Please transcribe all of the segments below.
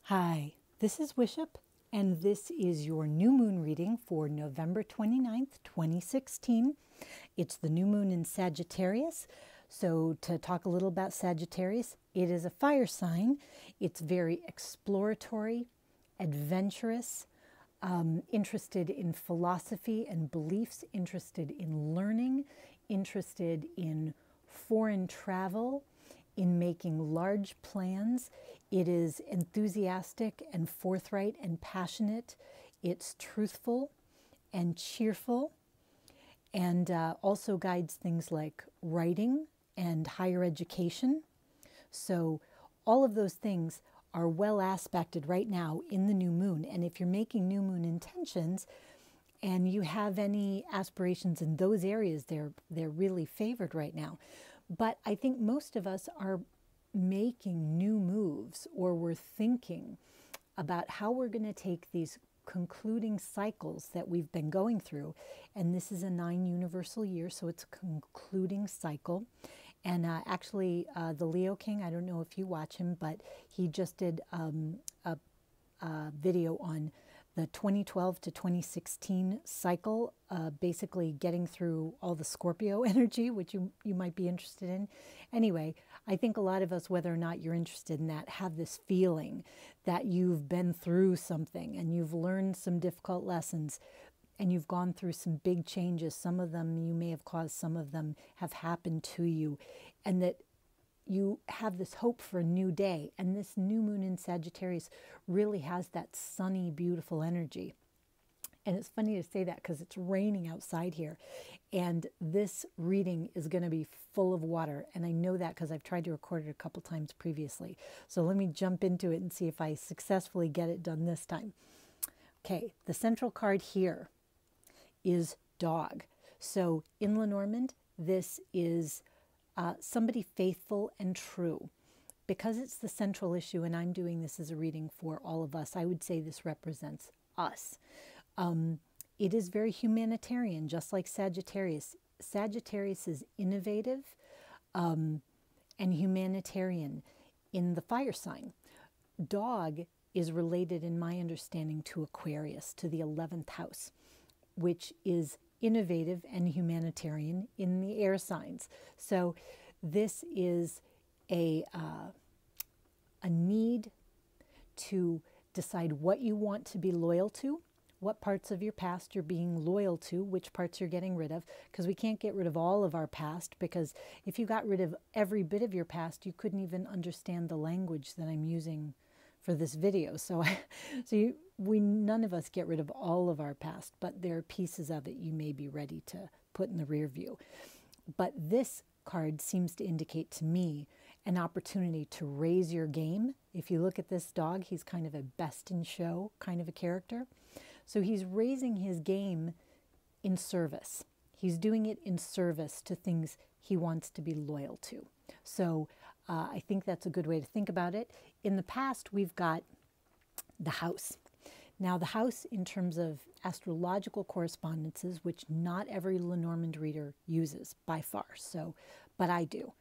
Hi, this is Wishop, and this is your new moon reading for November 29th, 2016. It's the new moon in Sagittarius. So to talk a little about Sagittarius, it is a fire sign. It's very exploratory, adventurous, interested in philosophy and beliefs, interested in learning, interested in foreign travel, in making large plans. It is enthusiastic and forthright and passionate. It's truthful and cheerful, and also guides things like writing and higher education. So all of those things are well aspected right now in the new moon. And if you're making new moon intentions and you have any aspirations in those areas, they're really favored right now. But I think most of us are making new moves, or we're thinking about how we're going to take these concluding cycles that we've been going through. And this is a 9 universal year, so it's a concluding cycle. And actually, the Leo King, I don't know if you watch him, but he just did a video on the 2012 to 2016 cycle, basically getting through all the Scorpio energy, which you might be interested in. Anyway, I think a lot of us, whether or not you're interested in that, have this feeling that you've been through something and you've learned some difficult lessons and you've gone through some big changes. Some of them you may have caused, some of them have happened to you, and that you have this hope for a new day. And this new moon in Sagittarius really has that sunny, beautiful energy. And it's funny to say that because it's raining outside here. And this reading is going to be full of water. And I know that because I've tried to record it a couple times previously. So let me jump into it and see if I successfully get it done this time. Okay, the central card here is dog. So in Lenormand, this is somebody faithful and true. Because it's the central issue, and I'm doing this as a reading for all of us, I would say this represents us. It is very humanitarian, just like Sagittarius. Sagittarius is innovative and humanitarian in the fire sign. Dog is related, in my understanding, to Aquarius, to the 11th house, which is innovative and humanitarian in the air signs. So this is a need to decide what you want to be loyal to, what parts of your past you're being loyal to, which parts you're getting rid of, because we can't get rid of all of our past, because if you got rid of every bit of your past, you couldn't even understand the language that I'm using for this video. So, none of us get rid of all of our past, but there are pieces of it you may be ready to put in the rear view. But this card seems to indicate to me an opportunity to raise your game. If you look at this dog, he's kind of a best in show kind of a character. So he's raising his game in service. He's doing it in service to things he wants to be loyal to. So I think that's a good way to think about it. In the past, we've got the house. Now, the house, in terms of astrological correspondences, which not every Lenormand reader uses by far, so, but I do,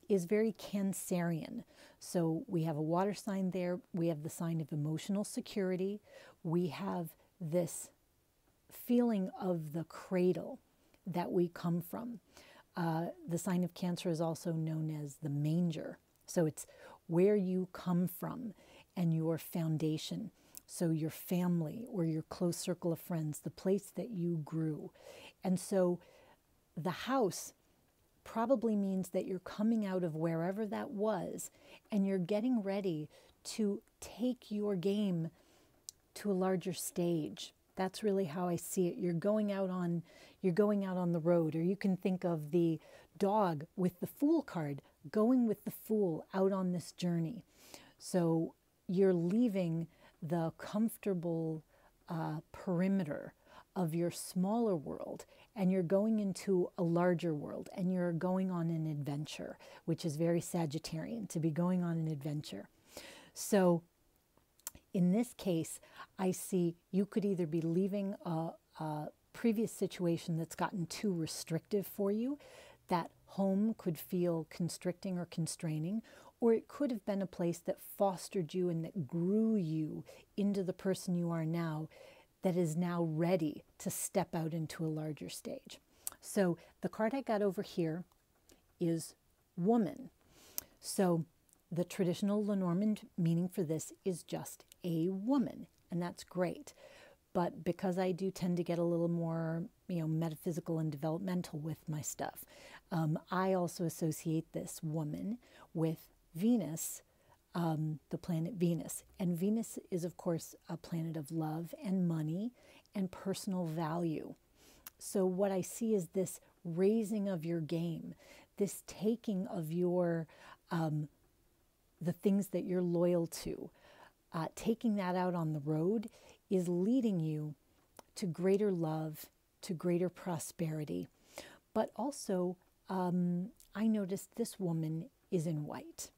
is very Cancerian. So we have a water sign there. We have the sign of emotional security. We have this feeling of the cradle that we come from. The sign of Cancer is also known as the manger. So it's where you come from and your foundation. So your family or your close circle of friends, the place that you grew. And so the house probably means that you're coming out of wherever that was and you're getting ready to take your game to a larger stage. That's really how I see it. You're going out on the road, or you can think of the dog with the Fool card going with the Fool out on this journey. So you're leaving the comfortable perimeter of your smaller world, and you're going into a larger world, and you're going on an adventure, which is very Sagittarian, to be going on an adventure. So in this case, I see you could either be leaving a previous situation that's gotten too restrictive for you, that home could feel constricting or constraining, or it could have been a place that fostered you and that grew you into the person you are now, that is now ready to step out into a larger stage. So the card I got over here is woman. So the traditional Lenormand meaning for this is just a woman, and that's great. But because I do tend to get a little more, metaphysical and developmental with my stuff, I also associate this woman with Venus, the planet Venus. And Venus is, of course, a planet of love and money and personal value. So what I see is this raising of your game, this taking of your, the things that you're loyal to, taking that out on the road is leading you to greater love, to greater prosperity. But also, I noticed this woman is in white.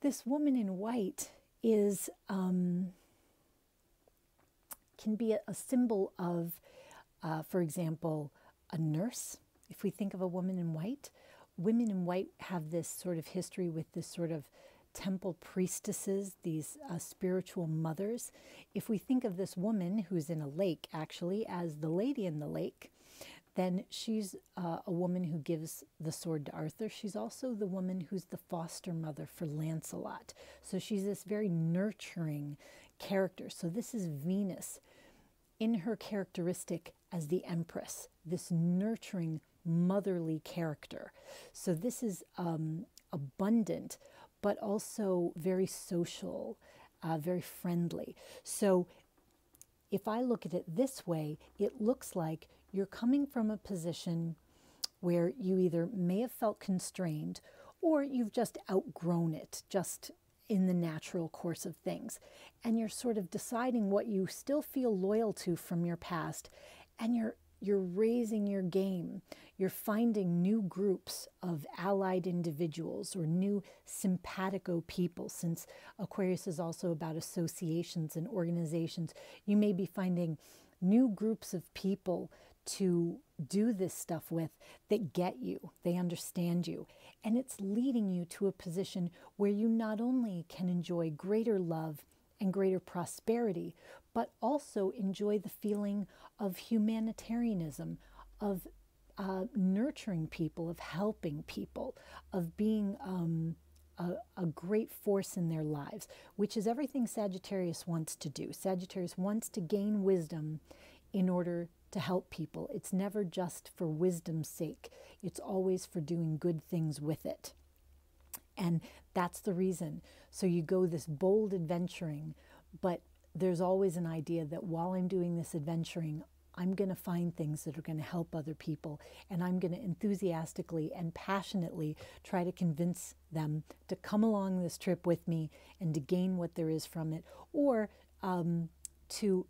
This woman in white is, can be a symbol of, for example, a nurse. If we think of a woman in white, women in white have this sort of history with this sort of temple priestesses, these spiritual mothers. If we think of this woman who's in a lake, actually, as the lady in the lake, then she's a woman who gives the sword to Arthur. She's also the woman who's the foster mother for Lancelot. So she's this very nurturing character. So this is Venus in her characteristic as the Empress, this nurturing, motherly character. So this is abundant, but also very social, very friendly. So if I look at it this way, it looks like you're coming from a position where you either may have felt constrained or you've just outgrown it, just in the natural course of things. And you're sort of deciding what you still feel loyal to from your past, and you're raising your game. You're finding new groups of allied individuals or new simpatico people, since Aquarius is also about associations and organizations. You may be finding new groups of people to do this stuff with that get you, they understand you. And it's leading you to a position where you not only can enjoy greater love and greater prosperity, but also enjoy the feeling of humanitarianism, of nurturing people, of helping people, of being a great force in their lives, which is everything Sagittarius wants to do. Sagittarius wants to gain wisdom in order to help people. It's never just for wisdom's sake. It's always for doing good things with it. And that's the reason. So you go this bold adventuring, but there's always an idea that while I'm doing this adventuring, I'm going to find things that are going to help other people, and I'm going to enthusiastically and passionately try to convince them to come along this trip with me and to gain what there is from it, or to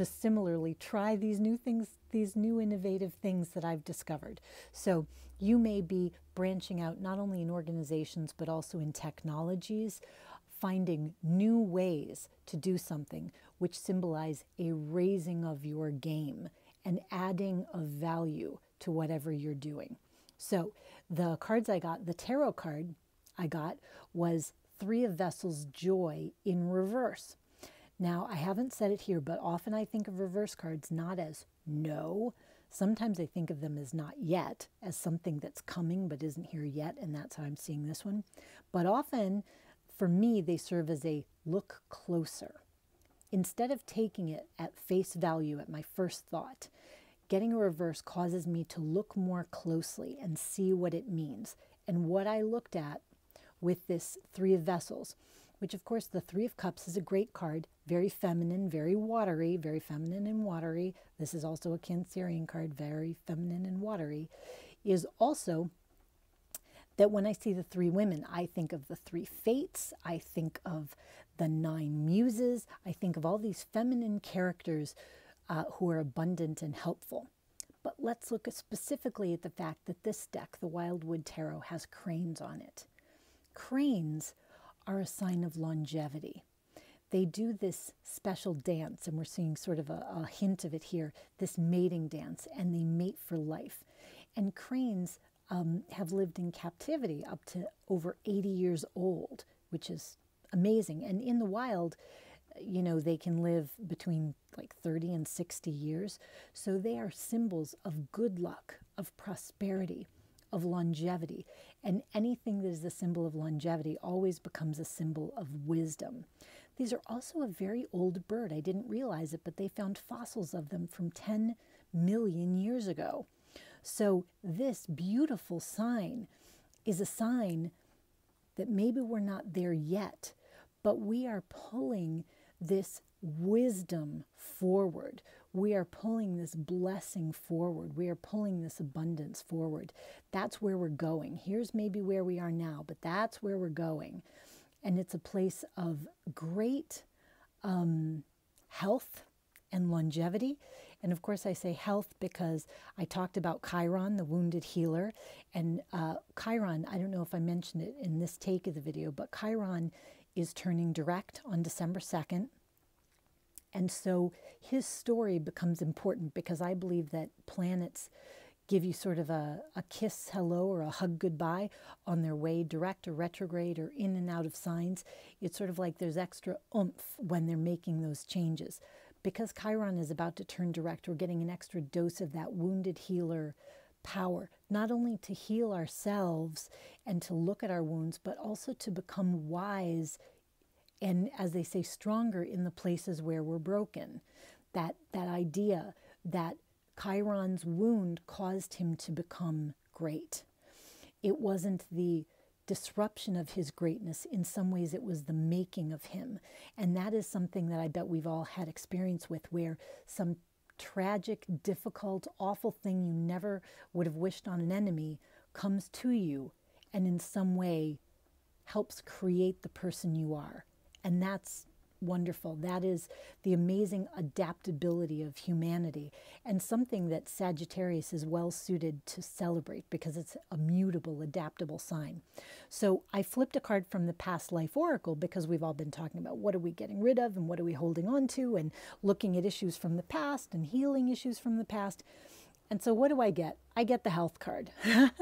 similarly try these new things, these new innovative things that I've discovered. So you may be branching out not only in organizations, but also in technologies, finding new ways to do something, which symbolize a raising of your game and adding of value to whatever you're doing. So the cards I got, the tarot card I got was Three of Vessels, Joy in reverse. Now, I haven't said it here, but often I think of reverse cards not as no. Sometimes I think of them as not yet, as something that's coming but isn't here yet, and that's how I'm seeing this one. But often, for me, they serve as a look closer. Instead of taking it at face value, at my first thought, getting a reverse causes me to look more closely and see what it means. And what I looked at with this Three of Vessels, which of course the Three of Cups is a great card, very feminine, very watery, very feminine and watery. This is also a Cancerian card, very feminine and watery, is also that when I see the three women, I think of the three fates, I think of the 9 muses, I think of all these feminine characters who are abundant and helpful. But let's look specifically at the fact that this deck, the Wildwood Tarot, has cranes on it. Cranes are a sign of longevity. They do this special dance, and we're seeing sort of a hint of it here, this mating dance, and they mate for life. And cranes have lived in captivity up to over 80 years old, which is amazing. And in the wild, you know, they can live between like 30 and 60 years. So they are symbols of good luck, of prosperity, of longevity. And anything that is a symbol of longevity always becomes a symbol of wisdom. These are also a very old bird. I didn't realize it, but they found fossils of them from 10 million years ago. So this beautiful sign is a sign that maybe we're not there yet, but we are pulling this wisdom forward. We are pulling this blessing forward. We are pulling this abundance forward. That's where we're going. Here's maybe where we are now, but that's where we're going. And it's a place of great health and longevity. And of course, I say health because I talked about Chiron, the wounded healer. And Chiron, I don't know if I mentioned it in this take of the video, but Chiron is turning direct on December 2nd. And so his story becomes important because I believe that planets give you sort of a kiss hello or a hug goodbye on their way direct or retrograde or in and out of signs. It's sort of like there's extra oomph when they're making those changes. Because Chiron is about to turn direct, we're getting an extra dose of that wounded healer power, not only to heal ourselves and to look at our wounds, but also to become wise and, as they say, stronger in the places where we're broken. That idea that Chiron's wound caused him to become great. It wasn't the disruption of his greatness. In some ways, it was the making of him. And that is something that I bet we've all had experience with, where some tragic, difficult, awful thing you never would have wished on an enemy comes to you and in some way helps create the person you are. And that's wonderful. That is the amazing adaptability of humanity, and something that Sagittarius is well suited to celebrate because it's a mutable, adaptable sign. So I flipped a card from the Past Life Oracle because we've all been talking about what are we getting rid of and what are we holding on to and looking at issues from the past and healing issues from the past. And so what do I get? I get the health card.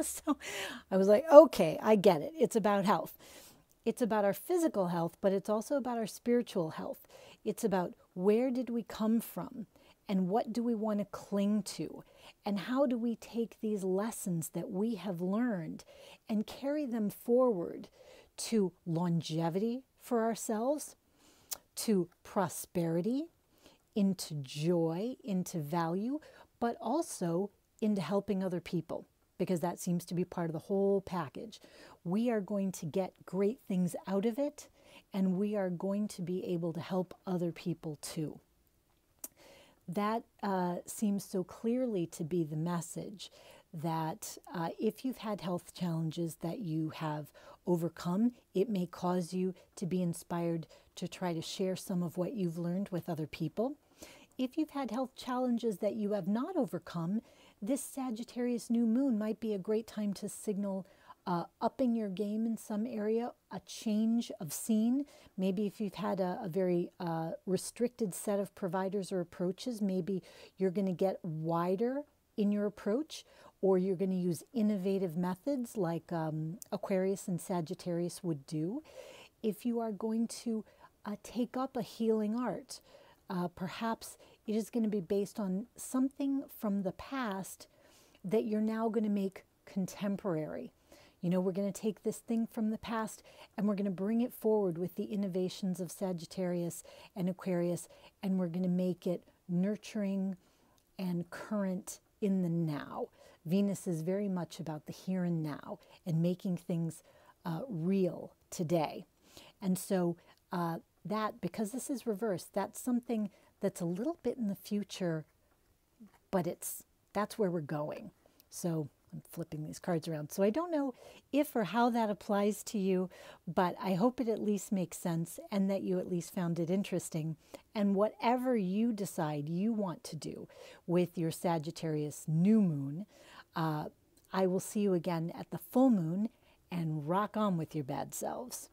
So I was like, okay, I get it. It's about health. It's about our physical health, but it's also about our spiritual health. It's about where did we come from and what do we want to cling to? And how do we take these lessons that we have learned and carry them forward to longevity for ourselves, to prosperity, into joy, into value, but also into helping other people, because that seems to be part of the whole package. We are going to get great things out of it, and we are going to be able to help other people too. That seems so clearly to be the message that if you've had health challenges that you have overcome, it may cause you to be inspired to try to share some of what you've learned with other people. If you've had health challenges that you have not overcome, this Sagittarius new moon might be a great time to signal upping your game in some area, a change of scene. Maybe if you've had a very restricted set of providers or approaches, maybe you're going to get wider in your approach, or you're going to use innovative methods like Aquarius and Sagittarius would do. If you are going to take up a healing art, perhaps it is going to be based on something from the past that you're now going to make contemporary. You know, we're going to take this thing from the past and we're going to bring it forward with the innovations of Sagittarius and Aquarius, and we're going to make it nurturing and current in the now. Venus is very much about the here and now and making things real today. And so that, because this is reversed, that's something that's a little bit in the future, but that's where we're going. So I'm flipping these cards around. So I don't know if or how that applies to you, but I hope it at least makes sense and that you at least found it interesting. And whatever you decide you want to do with your Sagittarius new moon, I will see you again at the full moon, and rock on with your bad selves.